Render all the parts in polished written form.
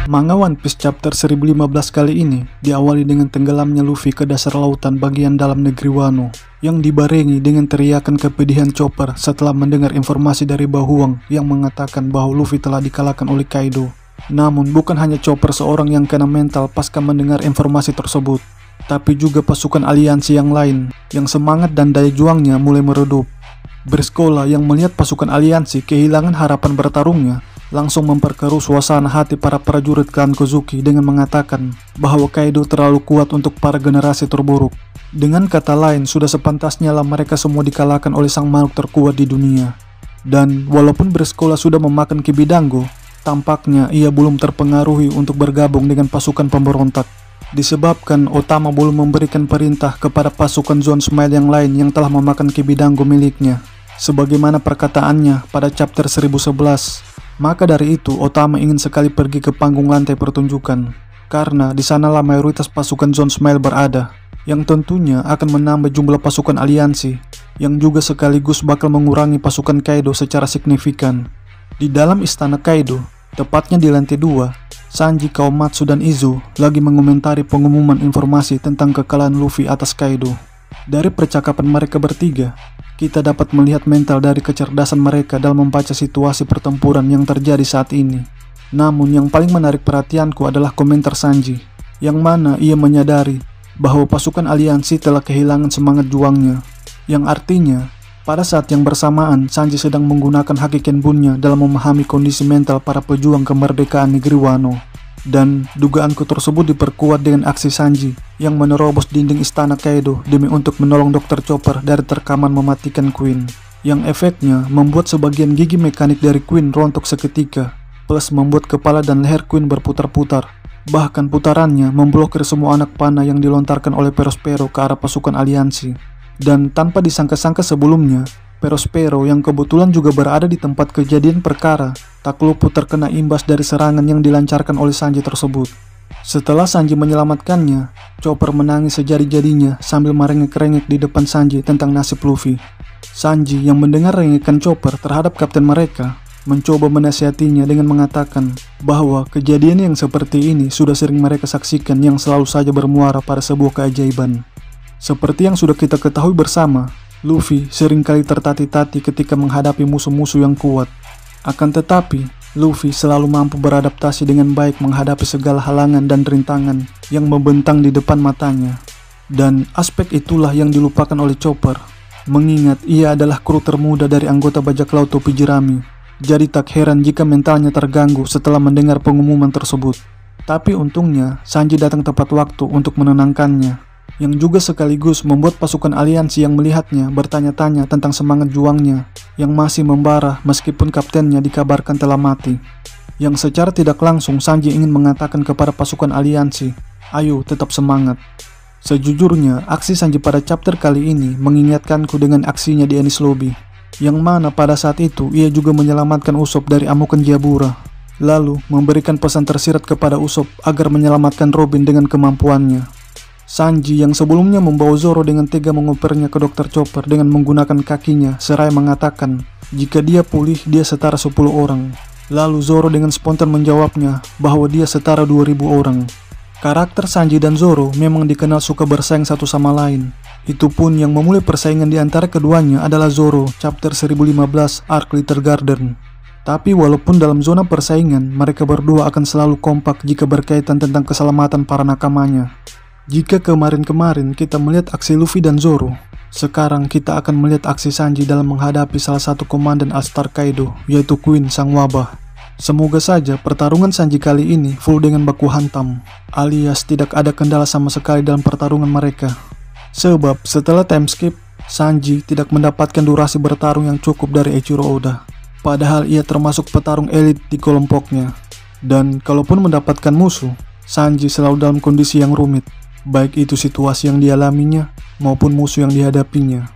Manga One Piece chapter 1015 kali ini diawali dengan tenggelamnya Luffy ke dasar lautan bagian dalam negeri Wano, yang dibarengi dengan teriakan kepedihan Chopper setelah mendengar informasi dari Bahuang yang mengatakan bahwa Luffy telah dikalahkan oleh Kaido. Namun bukan hanya Chopper seorang yang kena mental pasca mendengar informasi tersebut, tapi juga pasukan aliansi yang lain yang semangat dan daya juangnya mulai meredup. Bersekolah yang melihat pasukan aliansi kehilangan harapan bertarungnya langsung memperkeruh suasana hati para prajurit klan Kozuki dengan mengatakan bahwa Kaido terlalu kuat untuk para generasi terburuk. Dengan kata lain, sudah sepantasnya lah mereka semua dikalahkan oleh sang makhluk terkuat di dunia. Dan walaupun bersekolah sudah memakan Kibidango, tampaknya ia belum terpengaruhi untuk bergabung dengan pasukan pemberontak. Disebabkan Otama belum memberikan perintah kepada pasukan Zoan Smile yang lain yang telah memakan Kibidango miliknya, sebagaimana perkataannya pada chapter 1011. Maka dari itu, Otama ingin sekali pergi ke panggung lantai pertunjukan, karena di sanalah mayoritas pasukan Zoan Smile berada, yang tentunya akan menambah jumlah pasukan aliansi, yang juga sekaligus bakal mengurangi pasukan Kaido secara signifikan. Di dalam istana Kaido, tepatnya di lantai 2, Sanji, Kawamatsu, dan Izo lagi mengomentari pengumuman informasi tentang kekalahan Luffy atas Kaido. Dari percakapan mereka bertiga, kita dapat melihat mental dari kecerdasan mereka dalam membaca situasi pertempuran yang terjadi saat ini. Namun yang paling menarik perhatianku adalah komentar Sanji, yang mana ia menyadari bahwa pasukan aliansi telah kehilangan semangat juangnya, yang artinya pada saat yang bersamaan Sanji sedang menggunakan haki Kenbunnya dalam memahami kondisi mental para pejuang kemerdekaan negeri Wano. Dan dugaanku tersebut diperkuat dengan aksi Sanji yang menerobos dinding istana Kaido demi untuk menolong Dr. Chopper dari terkaman mematikan Queen, yang efeknya membuat sebagian gigi mekanik dari Queen rontok seketika, plus membuat kepala dan leher Queen berputar-putar. Bahkan putarannya memblokir semua anak panah yang dilontarkan oleh Perospero ke arah pasukan aliansi. Dan tanpa disangka-sangka sebelumnya, Perospero yang kebetulan juga berada di tempat kejadian perkara tak luput terkena imbas dari serangan yang dilancarkan oleh Sanji tersebut. Setelah Sanji menyelamatkannya, Chopper menangis sejadi-jadinya sambil merengek-rengek di depan Sanji tentang nasib Luffy. Sanji yang mendengar rengekan Chopper terhadap kapten mereka mencoba menasihatinya dengan mengatakan bahwa kejadian yang seperti ini sudah sering mereka saksikan yang selalu saja bermuara pada sebuah keajaiban. Seperti yang sudah kita ketahui bersama, Luffy seringkali tertati-tati ketika menghadapi musuh-musuh yang kuat. Akan tetapi, Luffy selalu mampu beradaptasi dengan baik menghadapi segala halangan dan rintangan yang membentang di depan matanya. Dan aspek itulah yang dilupakan oleh Chopper, mengingat ia adalah kru termuda dari anggota bajak laut topi jerami. Jadi tak heran jika mentalnya terganggu setelah mendengar pengumuman tersebut. Tapi untungnya, Sanji datang tepat waktu untuk menenangkannya, yang juga sekaligus membuat pasukan aliansi yang melihatnya bertanya-tanya tentang semangat juangnya yang masih membara meskipun kaptennya dikabarkan telah mati. Yang secara tidak langsung Sanji ingin mengatakan kepada pasukan aliansi, ayo tetap semangat. Sejujurnya, aksi Sanji pada chapter kali ini mengingatkanku dengan aksinya di Enies Lobby, yang mana pada saat itu ia juga menyelamatkan Usopp dari amukan Jabura, lalu memberikan pesan tersirat kepada Usopp agar menyelamatkan Robin dengan kemampuannya. Sanji yang sebelumnya membawa Zoro dengan tega mengopernya ke Dr. Chopper dengan menggunakan kakinya seraya mengatakan jika dia pulih dia setara 10 orang. Lalu Zoro dengan spontan menjawabnya bahwa dia setara 2000 orang. Karakter Sanji dan Zoro memang dikenal suka bersaing satu sama lain. Itu pun yang memulai persaingan di antara keduanya adalah Zoro chapter 1015 Arc Little Garden. Tapi walaupun dalam zona persaingan mereka berdua akan selalu kompak jika berkaitan tentang keselamatan para nakamanya. Jika kemarin-kemarin kita melihat aksi Luffy dan Zoro, sekarang kita akan melihat aksi Sanji dalam menghadapi salah satu komandan All-Star Kaido, yaitu Queen Sang Wabah. Semoga saja pertarungan Sanji kali ini full dengan baku hantam, alias tidak ada kendala sama sekali dalam pertarungan mereka. Sebab setelah time skip, Sanji tidak mendapatkan durasi bertarung yang cukup dari Eiichiro Oda, padahal ia termasuk petarung elit di kelompoknya. Dan kalaupun mendapatkan musuh, Sanji selalu dalam kondisi yang rumit, baik itu situasi yang dialaminya maupun musuh yang dihadapinya.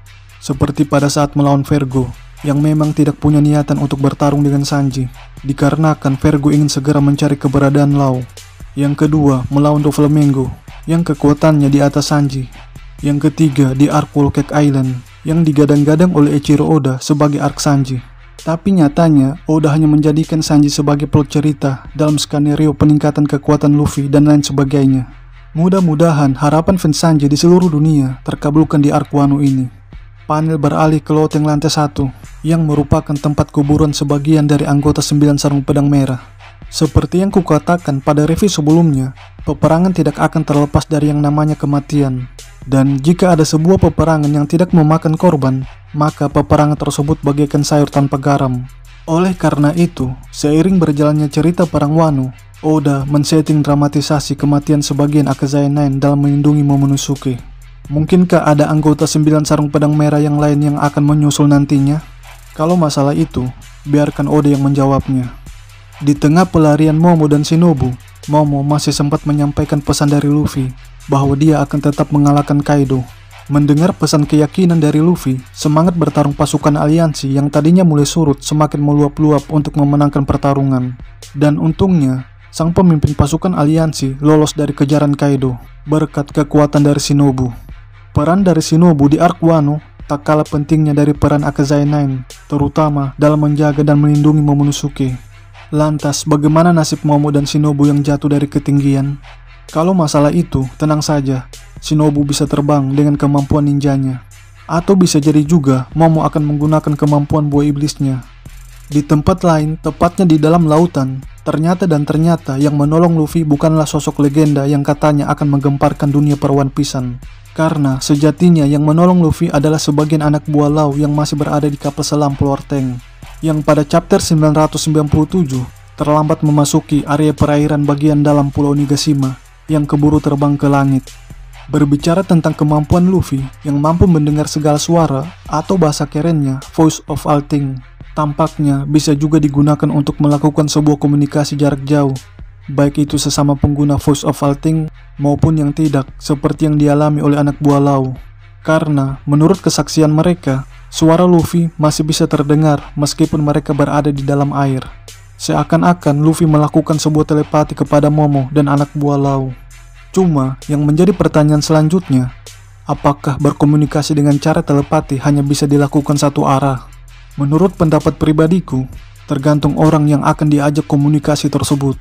seperti pada saat melawan Vergo, yang memang tidak punya niatan untuk bertarung dengan Sanji, dikarenakan Vergo ingin segera mencari keberadaan Law. Yang kedua, melawan Doflamingo, yang kekuatannya di atas Sanji. Yang ketiga, di Arc Whole Cake Island, yang digadang-gadang oleh Eiichiro Oda sebagai Arc Sanji. Tapi nyatanya, Oda hanya menjadikan Sanji sebagai plot cerita dalam skenario peningkatan kekuatan Luffy dan lain sebagainya. Mudah-mudahan harapan fans Sanji di seluruh dunia terkabulkan di Arc Wano ini. Panel beralih ke loteng lantai 1, yang merupakan tempat kuburan sebagian dari anggota 9 Sarung Pedang Merah. Seperti yang kukatakan pada review sebelumnya, peperangan tidak akan terlepas dari yang namanya kematian. Dan jika ada sebuah peperangan yang tidak memakan korban, maka peperangan tersebut bagaikan sayur tanpa garam. Oleh karena itu, seiring berjalannya cerita perang Wano, Oda men-setting dramatisasi kematian sebagian Akazaya 9 dalam melindungi Momonosuke. Mungkinkah ada anggota 9 Sarung Pedang Merah yang lain yang akan menyusul nantinya? Kalau masalah itu, biarkan Oda yang menjawabnya. Di tengah pelarian Momo dan Shinobu, Momo masih sempat menyampaikan pesan dari Luffy bahwa dia akan tetap mengalahkan Kaido. Mendengar pesan keyakinan dari Luffy, semangat bertarung pasukan aliansi yang tadinya mulai surut semakin meluap-luap untuk memenangkan pertarungan. Dan untungnya, sang pemimpin pasukan aliansi lolos dari kejaran Kaido berkat kekuatan dari Shinobu. Peran dari Shinobu di Arc Wano tak kalah pentingnya dari peran Akazaya 9, terutama dalam menjaga dan melindungi Momonosuke. Lantas, bagaimana nasib Momo dan Shinobu yang jatuh dari ketinggian? Kalau masalah itu, tenang saja, Shinobu bisa terbang dengan kemampuan ninjanya. Atau bisa jadi juga Momo akan menggunakan kemampuan buah iblisnya. Di tempat lain, tepatnya di dalam lautan, ternyata yang menolong Luffy bukanlah sosok legenda yang katanya akan menggemparkan dunia per One Piece-an. Karena sejatinya yang menolong Luffy adalah sebagian anak buah Law yang masih berada di kapal selam Pulau Tank, yang pada chapter 997 terlambat memasuki area perairan bagian dalam Pulau Nigashima yang keburu terbang ke langit. Berbicara tentang kemampuan Luffy yang mampu mendengar segala suara atau bahasa kerennya Voice of All Things, tampaknya bisa juga digunakan untuk melakukan sebuah komunikasi jarak jauh, baik itu sesama pengguna Voice of All Things maupun yang tidak, seperti yang dialami oleh anak buah Law. Karena menurut kesaksian mereka, suara Luffy masih bisa terdengar meskipun mereka berada di dalam air. Seakan-akan Luffy melakukan sebuah telepati kepada Momo dan anak buah Law. Cuma, yang menjadi pertanyaan selanjutnya, apakah berkomunikasi dengan cara telepati hanya bisa dilakukan satu arah? Menurut pendapat pribadiku, tergantung orang yang akan diajak komunikasi tersebut.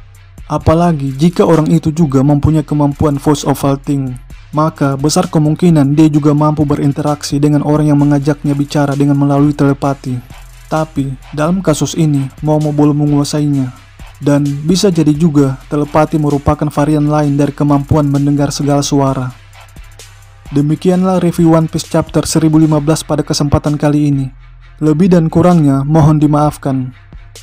Apalagi jika orang itu juga mempunyai kemampuan Voice of All Things, maka besar kemungkinan dia juga mampu berinteraksi dengan orang yang mengajaknya bicara dengan melalui telepati. Tapi, dalam kasus ini, Momo belum menguasainya. Dan bisa jadi juga, telepati merupakan varian lain dari kemampuan mendengar segala suara. Demikianlah review One Piece chapter 1015 pada kesempatan kali ini. Lebih dan kurangnya, mohon dimaafkan.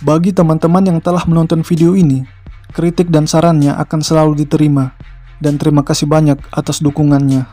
Bagi teman-teman yang telah menonton video ini, kritik dan sarannya akan selalu diterima. Dan terima kasih banyak atas dukungannya.